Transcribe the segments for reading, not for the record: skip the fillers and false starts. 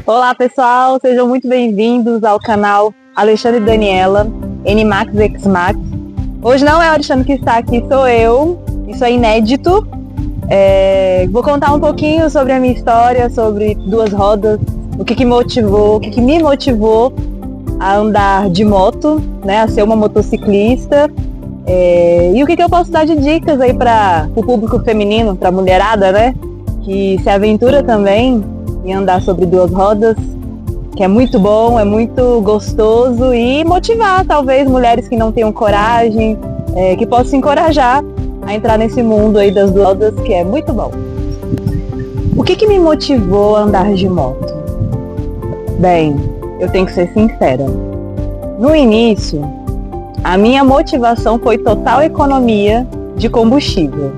Olá pessoal, sejam muito bem-vindos ao canal Alexandre e Daniela, NMAX X Max. Hoje não é o Alexandre que está aqui, sou eu, isso é inédito. Vou contar um pouquinho sobre a minha história, sobre duas rodas, o que me motivou a andar de moto, né, a ser uma motociclista, e o que eu posso dar de dicas aí para o público feminino, para a mulherada, né, que se aventura também em andar sobre duas rodas, que é muito bom, é muito gostoso, e motivar talvez mulheres que não tenham coragem, que possam se encorajar a entrar nesse mundo aí das duas rodas, que é muito bom. O que me motivou a andar de moto? Bem, eu tenho que ser sincera. No início, a minha motivação foi total economia de combustível.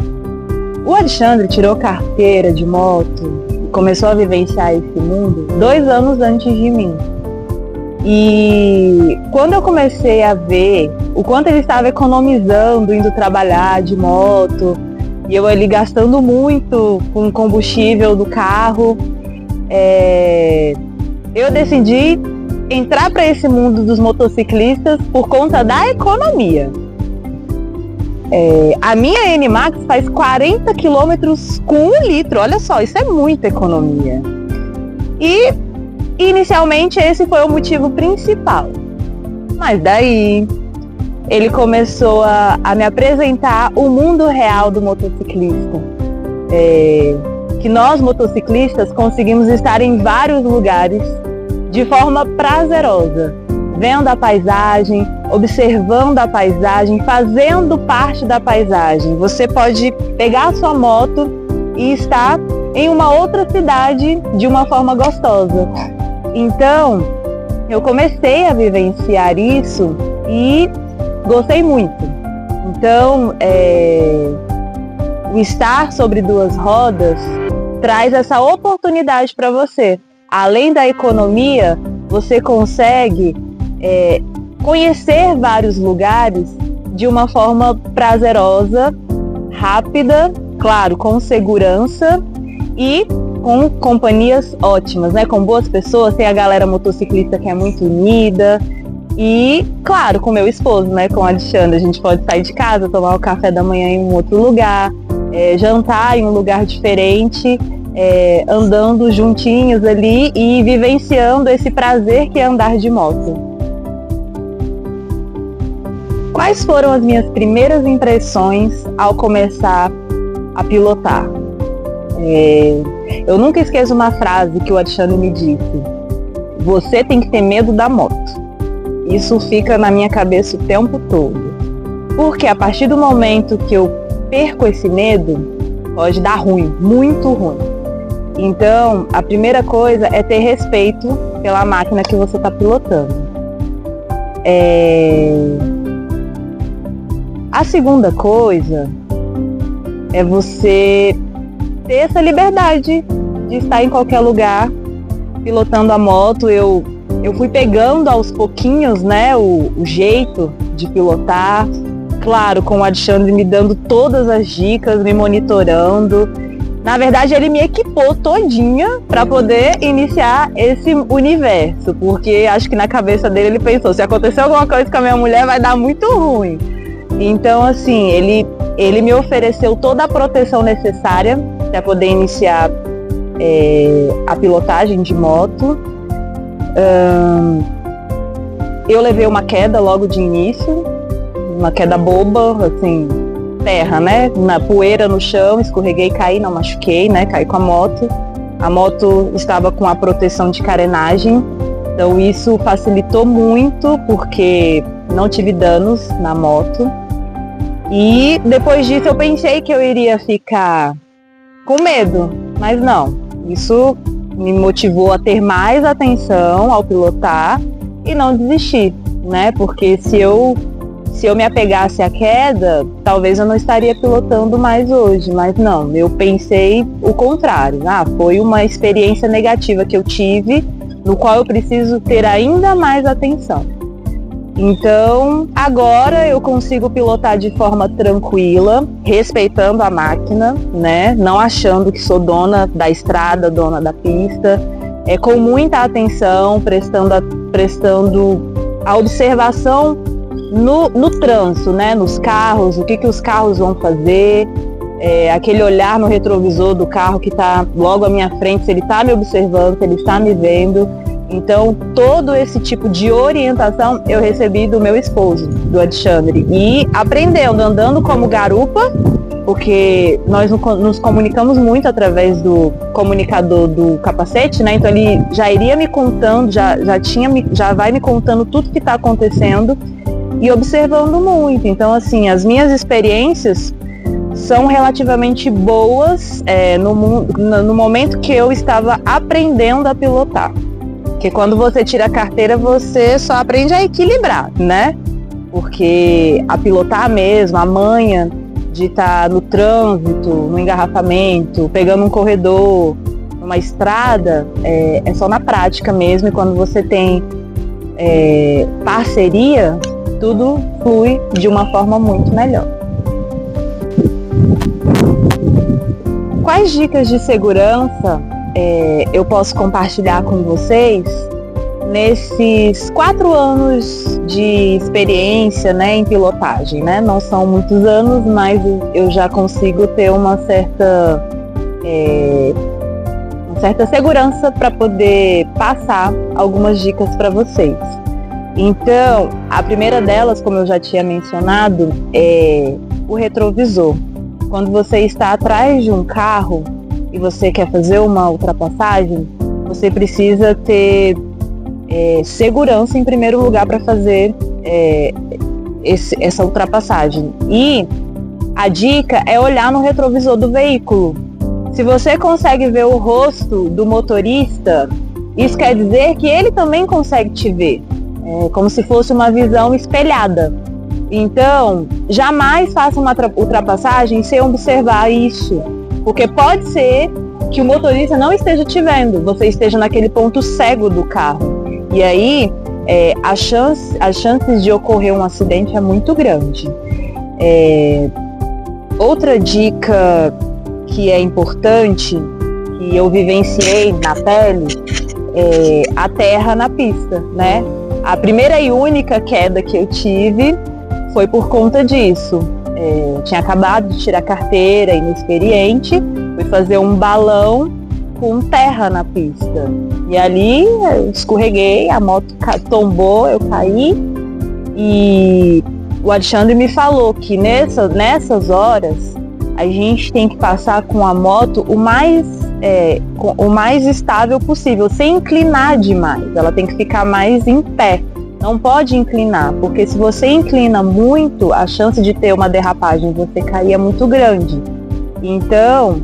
O Alexandre tirou carteira de moto, começou a vivenciar esse mundo 2 anos antes de mim. E quando eu comecei a ver o quanto ele estava economizando, indo trabalhar de moto, e eu ali gastando muito com combustível do carro, eu decidi entrar para esse mundo dos motociclistas por conta da economia. A minha NMAX faz 40 km com 1 litro, olha só, isso é muita economia. E inicialmente esse foi o motivo principal. Mas daí ele começou a me apresentar o mundo real do motociclista. Que nós motociclistas conseguimos estar em vários lugares de forma prazerosa, vendo a paisagem, observando a paisagem, fazendo parte da paisagem. Você pode pegar a sua moto e estar em uma outra cidade de uma forma gostosa. Então, eu comecei a vivenciar isso e gostei muito. Então, o estar sobre duas rodas traz essa oportunidade para você. Além da economia, você consegue conhecer vários lugares de uma forma prazerosa, rápida, claro, com segurança e com companhias ótimas, né? Com boas pessoas, tem a galera motociclista que é muito unida e, claro, com meu esposo, né? Com o Alexandre, a gente pode sair de casa, tomar o café da manhã em um outro lugar, jantar em um lugar diferente, andando juntinhos ali e vivenciando esse prazer que é andar de moto. Quais foram as minhas primeiras impressões ao começar a pilotar? Eu nunca esqueço uma frase que o Alexandre me disse: você tem que ter medo da moto. Isso fica na minha cabeça o tempo todo. Porque a partir do momento que eu perco esse medo, pode dar ruim, muito ruim. Então, a primeira coisa é ter respeito pela máquina que você está pilotando. A segunda coisa é você ter essa liberdade de estar em qualquer lugar pilotando a moto. Eu fui pegando aos pouquinhos, né, o jeito de pilotar, claro, com o Alexandre me dando todas as dicas, me monitorando. Na verdade, ele me equipou todinha para poder iniciar esse universo, porque acho que na cabeça dele ele pensou, se acontecer alguma coisa com a minha mulher vai dar muito ruim. Então, assim, ele me ofereceu toda a proteção necessária para poder iniciar a pilotagem de moto. Eu levei uma queda logo de início, uma queda boba, assim, terra, né? Na poeira no chão, escorreguei, caí, não machuquei, né? Caí com a moto. A moto estava com a proteção de carenagem, então isso facilitou muito porque não tive danos na moto. E depois disso eu pensei que eu iria ficar com medo, mas não. Isso me motivou a ter mais atenção ao pilotar e não desistir, né? Porque se eu me apegasse à queda, talvez eu não estaria pilotando mais hoje, mas não, eu pensei o contrário. Foi uma experiência negativa que eu tive, no qual eu preciso ter ainda mais atenção. Então, agora eu consigo pilotar de forma tranquila, respeitando a máquina, né? Não achando que sou dona da estrada, dona da pista. com muita atenção, prestando a observação no trânsito, né? Nos carros, o que os carros vão fazer, aquele olhar no retrovisor do carro que está logo à minha frente, se ele está me observando, se ele está me vendo. Então, todo esse tipo de orientação eu recebi do meu esposo, do Alexandre, e aprendendo, andando como garupa, porque nós nos comunicamos muito através do comunicador do capacete, né? Então ele já iria me contando, já vai me contando tudo que está acontecendo e observando muito. Então, assim, as minhas experiências são relativamente boas no momento que eu estava aprendendo a pilotar. Porque quando você tira a carteira, você só aprende a equilibrar, né? Porque a pilotar mesmo, a manha de estar no trânsito, no engarrafamento, pegando um corredor, numa estrada, é só na prática mesmo. E quando você tem parceria, tudo flui de uma forma muito melhor. Quais dicas de segurança eu posso compartilhar com vocês nesses 4 anos de experiência, né, em pilotagem, né? Não são muitos anos, mas eu já consigo ter uma certa segurança para poder passar algumas dicas para vocês. Então, a primeira delas, como eu já tinha mencionado, é o retrovisor. Quando você está atrás de um carro e você quer fazer uma ultrapassagem, você precisa ter segurança em primeiro lugar para fazer essa ultrapassagem. E a dica é olhar no retrovisor do veículo. Se você consegue ver o rosto do motorista, isso quer dizer que ele também consegue te ver, como se fosse uma visão espelhada. Então, jamais faça uma ultrapassagem sem observar isso. Porque pode ser que o motorista não esteja te vendo, você esteja naquele ponto cego do carro. E aí, as chances de ocorrer um acidente é muito grande. Outra dica que é importante, que eu vivenciei na pele, é a terra na pista, né? A primeira e única queda que eu tive foi por conta disso. Eu tinha acabado de tirar a carteira, inexperiente, fui fazer um balão com terra na pista. E ali eu escorreguei, a moto tombou, eu caí. E o Alexandre me falou que nessas horas a gente tem que passar com a moto o mais estável possível, sem inclinar demais. Ela tem que ficar mais em pé. Não pode inclinar, porque se você inclina muito, a chance de ter uma derrapagem, você cair, é muito grande. Então,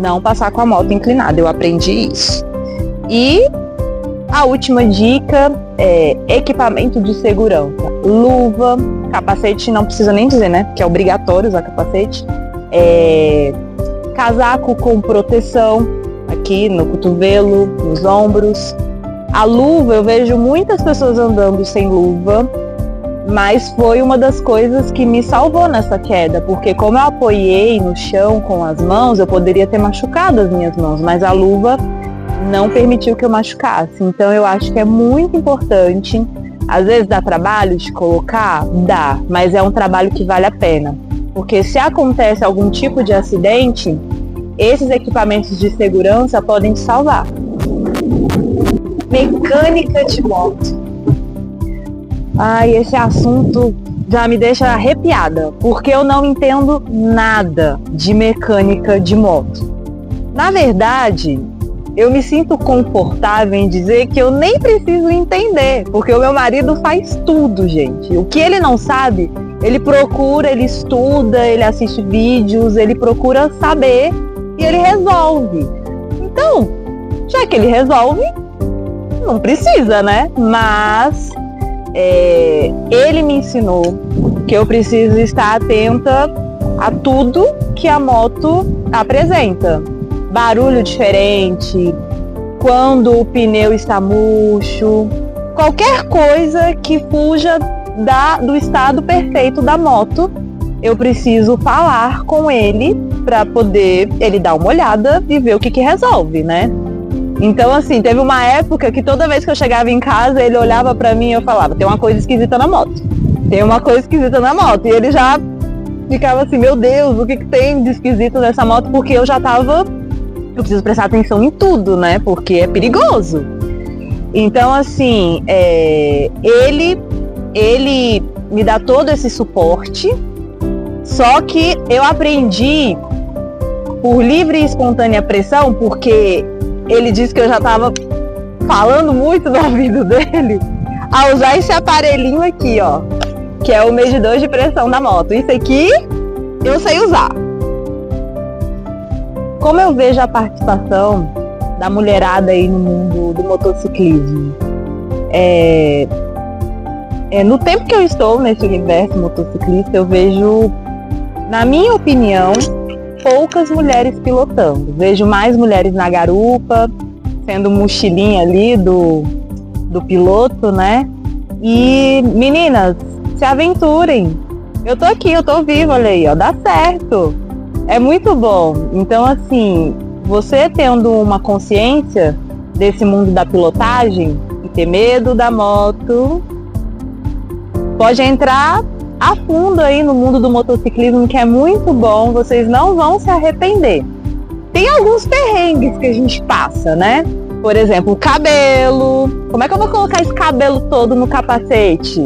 não passar com a moto inclinada, eu aprendi isso. E a última dica é equipamento de segurança. Luva, capacete, não precisa nem dizer, né? Que é obrigatório usar capacete. Casaco com proteção, aqui no cotovelo, nos ombros. A luva, eu vejo muitas pessoas andando sem luva, mas foi uma das coisas que me salvou nessa queda, porque como eu apoiei no chão com as mãos, eu poderia ter machucado as minhas mãos, mas a luva não permitiu que eu machucasse. Então eu acho que é muito importante, às vezes dá trabalho de colocar, dá, mas é um trabalho que vale a pena, porque se acontece algum tipo de acidente, esses equipamentos de segurança podem te salvar. Mecânica de moto. Ai, esse assunto já me deixa arrepiada, porque eu não entendo nada de mecânica de moto. Na verdade, eu me sinto confortável em dizer que eu nem preciso entender, porque o meu marido faz tudo, gente. O que ele não sabe, ele procura, ele estuda, ele assiste vídeos, ele procura saber e ele resolve. Então, já que ele resolve, não precisa, né? Mas ele me ensinou que eu preciso estar atenta a tudo que a moto apresenta. Barulho diferente, quando o pneu está murcho, qualquer coisa que fuja do estado perfeito da moto, eu preciso falar com ele para poder ele dar uma olhada e ver o que resolve, né? Então, assim, teve uma época que toda vez que eu chegava em casa, ele olhava pra mim e eu falava, tem uma coisa esquisita na moto. Tem uma coisa esquisita na moto. E ele já ficava assim, meu Deus, o que tem de esquisito nessa moto? Porque eu preciso prestar atenção em tudo, né? Porque é perigoso. Então, assim, ele me dá todo esse suporte, só que eu aprendi por livre e espontânea pressão, porque ele disse que eu já estava falando muito do ouvido dele, a usar esse aparelhinho aqui, ó, que é o medidor de pressão da moto. Isso aqui eu sei usar. Como eu vejo a participação da mulherada aí no mundo do motociclismo? No tempo que eu estou nesse universo motociclista, eu vejo, na minha opinião, poucas mulheres pilotando. Vejo mais mulheres na garupa, sendo mochilinha ali do piloto, né? E, meninas, se aventurem. Eu tô aqui, eu tô viva, olha aí, ó, dá certo. É muito bom. Então, assim, você tendo uma consciência desse mundo da pilotagem e ter medo da moto, pode entrar a fundo aí no mundo do motociclismo, que é muito bom, vocês não vão se arrepender. Tem alguns perrengues que a gente passa, né? Por exemplo, o cabelo. Como é que eu vou colocar esse cabelo todo no capacete?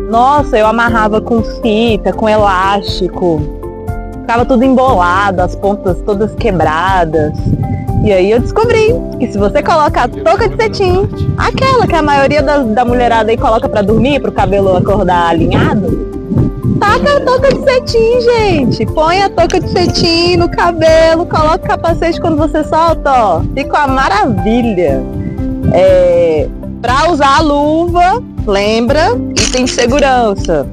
Nossa, eu amarrava com fita, com elástico. Ficava tudo embolado, as pontas todas quebradas. E aí eu descobri que se você coloca a touca de cetim, aquela que a maioria da mulherada aí coloca pra dormir, pro cabelo acordar alinhado, taca a touca de cetim, gente. Põe a touca de cetim no cabelo, coloca o capacete quando você solta, ó. Fica uma maravilha. Pra usar a luva, lembra, item de segurança.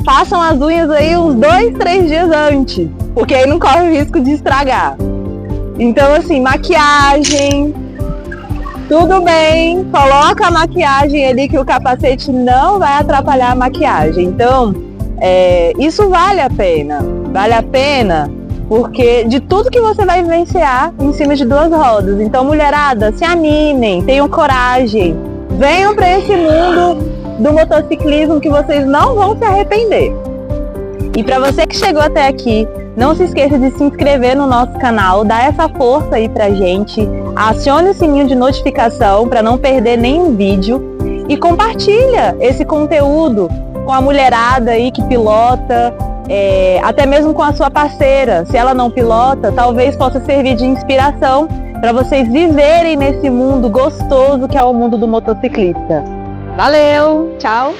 Façam as unhas aí uns 2, 3 dias antes, porque aí não corre o risco de estragar. Então, assim, maquiagem, tudo bem, coloca a maquiagem ali que o capacete não vai atrapalhar a maquiagem. Então, isso vale a pena porque de tudo que você vai vivenciar em cima de 2 rodas. Então, mulherada, se animem, tenham coragem, venham para esse mundo do motociclismo que vocês não vão se arrepender. E para você que chegou até aqui, não se esqueça de se inscrever no nosso canal, dá essa força aí pra gente, acione o sininho de notificação para não perder nenhum vídeo e compartilha esse conteúdo com a mulherada aí que pilota, até mesmo com a sua parceira. Se ela não pilota, talvez possa servir de inspiração para vocês viverem nesse mundo gostoso que é o mundo do motociclista. Valeu, tchau!